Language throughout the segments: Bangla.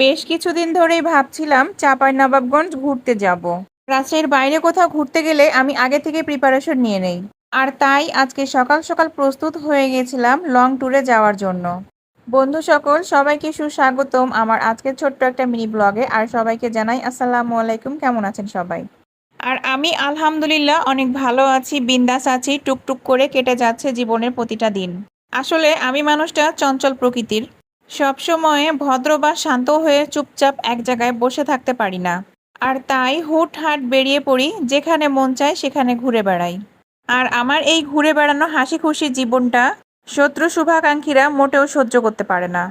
বেশ কিছুদিন ধরেই ভাবছিলাম চাঁপাইনবাবগঞ্জ ঘুরতে যাব। রাজশাহীর বাইরে কোথাও ঘুরতে গেলে আমি আগে থেকে প্রিপারেশন নিয়ে নেই। আর তাই আজকে সকাল সকাল প্রস্তুত হয়ে গেছিলাম লং ট্যুরে যাওয়ার জন্য। বন্ধু সকল সবাইকে সুস্বাগতম আমার আজকের ছোট্ট একটা মিনি ব্লগে। আর সবাইকে জানাই আসসালামু আলাইকুম, কেমন আছেন সবাই? আর আমি আলহামদুলিল্লাহ অনেক ভালো আছি, বিন্দাস আছি। টুকটুক করে কেটে যাচ্ছে জীবনের প্রতিটা দিন। আসলে আমি মানুষটা চঞ্চল প্রকৃতির। সবসময় ভদ্র বা শান্ত হয়ে চুপচাপ এক জায়গায় বসে থাকতে পারি না। আর তাই হুটহাট বেরিয়ে পড়ি, যেখানে মন চায় সেখানে ঘুরে বেড়াই। আর আমার এই ঘুরে বেড়ানো হাসি খুশি জীবনটা শত্রু শুভাকাঙ্ক্ষীরা মোটেও সহ্য করতে পারে না।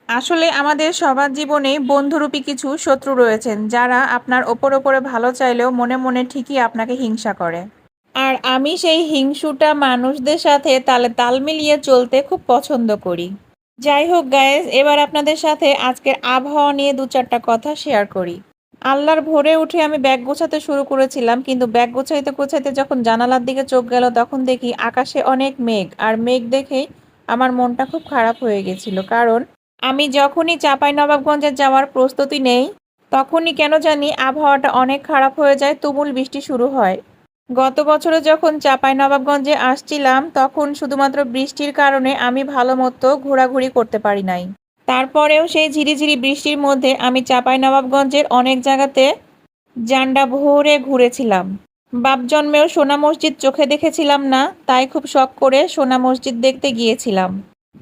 আসলে আমাদের সবার জীবনেই বন্ধুরূপী কিছু শত্রু রয়েছেন, যারা আপনার ওপরে ভালো চাইলেও মনে মনে ঠিকই আপনাকে হিংসা করে। আর আমি সেই হিংসুটা মানুষদের সাথে তালে তাল মিলিয়ে চলতে খুব পছন্দ করি। যাই হোক গায়েস, এবার আপনাদের সাথে আজকের আবহাওয়া নিয়ে দু চারটা কথা শেয়ার করি। আল্লাহর ভোরে উঠে আমি ব্যাগ গোছাতে শুরু করেছিলাম, কিন্তু ব্যাগ গোছাইতে গোছাইতে যখন জানালার দিকে চোখ গেল তখন দেখি আকাশে অনেক মেঘ। আর মেঘ দেখেই আমার মনটা খুব খারাপ হয়ে গেছিল, কারণ আমি যখনই চাঁপাইনবাবগঞ্জে যাওয়ার প্রস্তুতি নেই তখনই কেন জানি আবহাওয়াটা অনেক খারাপ হয়ে যায়, তুমুল বৃষ্টি শুরু হয়। গত বছরে যখন চাঁপাইনবাবগঞ্জে আসছিলাম তখন শুধুমাত্র বৃষ্টির কারণে আমি ভালো মতো ঘোরাঘুরি করতে পারি নাই। তারপরেও সেই ঝিরিঝিরি বৃষ্টির মধ্যে আমি চাঁপাইনবাবগঞ্জের অনেক জায়গাতে জান্ডা ভরে ঘুরেছিলাম। বাপ জন্মেও সোনা মসজিদ চোখে দেখেছিলাম না, তাই খুব শখ করে সোনা মসজিদ দেখতে গিয়েছিলাম।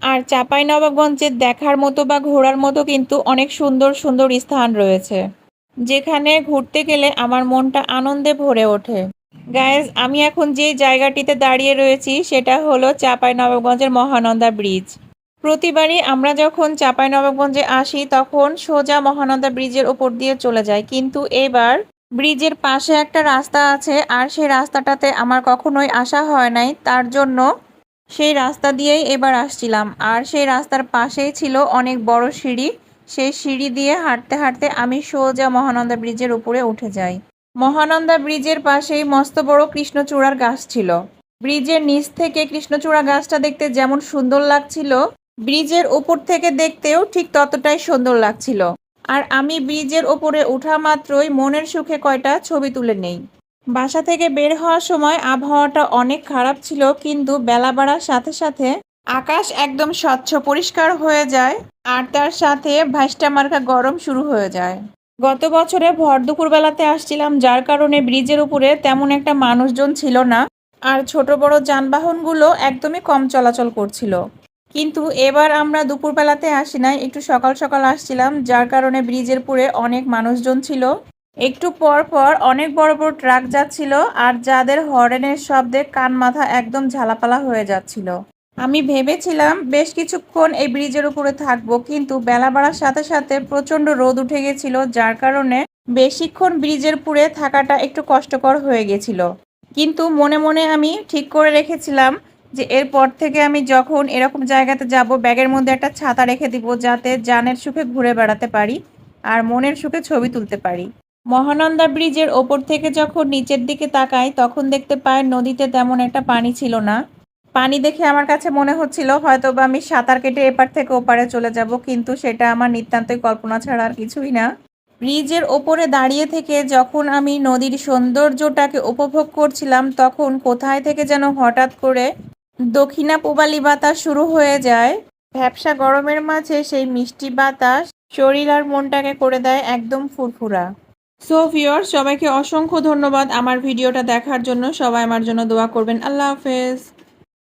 আর চাঁপাইনবাবগঞ্জে দেখার মতো বা ঘোরার মতো কিন্তু অনেক সুন্দর সুন্দর স্থান রয়েছে, যেখানে ঘুরতে গেলে আমার মনটা আনন্দে ভরে ওঠে। গায়েস, আমি এখন যে জায়গাটিতে দাঁড়িয়ে রয়েছি সেটা হলো চাঁপাইনবাবগঞ্জের মহানন্দা ব্রিজ। প্রতিবারই আমরা যখন চাঁপাইনবাবগঞ্জে আসি তখন সোজা মহানন্দা ব্রিজের ওপর দিয়ে চলে যাই, কিন্তু এবার ব্রিজের পাশে একটা রাস্তা আছে আর সেই রাস্তাটাতে আমার কখনোই আসা হয় নাই, তার জন্য সেই রাস্তা দিয়েই এবার আসছিলাম। আর সেই রাস্তার পাশেই ছিল অনেক বড় সিঁড়ি। সেই সিঁড়ি দিয়ে হাঁটতে হাঁটতে আমি সোজা মহানন্দা ব্রিজের উপরে উঠে যাই। মহানন্দা ব্রিজের পাশেই মস্ত বড় কৃষ্ণচূড়ার গাছ ছিল। ব্রিজের নিচ থেকে কৃষ্ণচূড়া গাছটা দেখতে যেমন সুন্দর লাগছিল, ব্রিজের উপর থেকে দেখতেও ঠিক ততটাই সুন্দর লাগছিল। আর আমি ব্রিজের ওপরে ওঠা মাত্রই মনের সুখে কয়টা ছবি তুলে নেই। বাসা থেকে বের হওয়ার সময় আবহাওয়াটা অনেক খারাপ ছিল, কিন্তু বেলা বাড়ার সাথে সাথে আকাশ একদম স্বচ্ছ পরিষ্কার হয়ে যায়। আর তার সাথে ভাইস্টা মার্কা গরম শুরু হয়ে যায়। গত বছরে ভর দুপুর বেলাতে আসছিলাম, যার কারণে ব্রিজের উপরে তেমন একটা মানুষজন ছিল না। আর ছোট বড় যানবাহনগুলো একদমই কম চলাচল করছিল। কিন্তু এবার আমরা দুপুরবেলাতে আসি নাই, একটু সকাল সকাল আসছিলাম, যার কারণে ব্রিজের উপরে অনেক মানুষজন ছিল। একটু পর পর অনেক বড় বড় ট্রাক যাচ্ছিল, আর যাদের হর্নের শব্দে কান মাথা একদম ঝালাপালা হয়ে যাচ্ছিল। আমি ভেবেছিলাম বেশ কিছুক্ষণ এই ব্রিজের উপরে থাকবো, কিন্তু বেলা বাড়ার সাথে সাথে প্রচণ্ড রোদ উঠে গেছিল, যার কারণে বেশিক্ষণ ব্রিজের উপরে থাকাটা একটু কষ্টকর হয়ে গেছিল। কিন্তু মনে মনে আমি ঠিক করে রেখেছিলাম যে এরপর থেকে আমি যখন এরকম জায়গাতে যাব ব্যাগের মধ্যে একটা ছাতা রেখে দিব, যাতে জানের সুখে ঘুরে বেড়াতে পারি আর মনের সুখে ছবি তুলতে পারি। মহানন্দা ব্রিজের ওপর থেকে যখন নিচের দিকে তাকাই তখন দেখতে পাই নদীতে তেমন একটা পানি ছিল না। পানি দেখে আমার কাছে মনে হচ্ছিল হয়তো বা আমি সাঁতার কেটে এপার থেকে ওপারে চলে যাব, কিন্তু সেটা আমার নিতান্তই কল্পনা ছাড়া আর কিছুই না। ব্রিজের ওপরে দাঁড়িয়ে থেকে যখন আমি নদীর সৌন্দর্যটাকে উপভোগ করছিলাম তখন কোথায় থেকে যেন হঠাৎ করে দক্ষিণা পূবালি বাতাস শুরু হয়ে যায়। ভ্যাপসা গরমের মাঝে সেই মিষ্টি বাতাস শরীর আর মনটাকে করে দেয় একদম ফুরফুরা। সো ভিউয়ার্স, সবাইকে অসংখ্য ধন্যবাদ আমার ভিডিওটা দেখার জন্য। সবাই আমার জন্য দোয়া করবেন। আল্লাহ হাফেজ।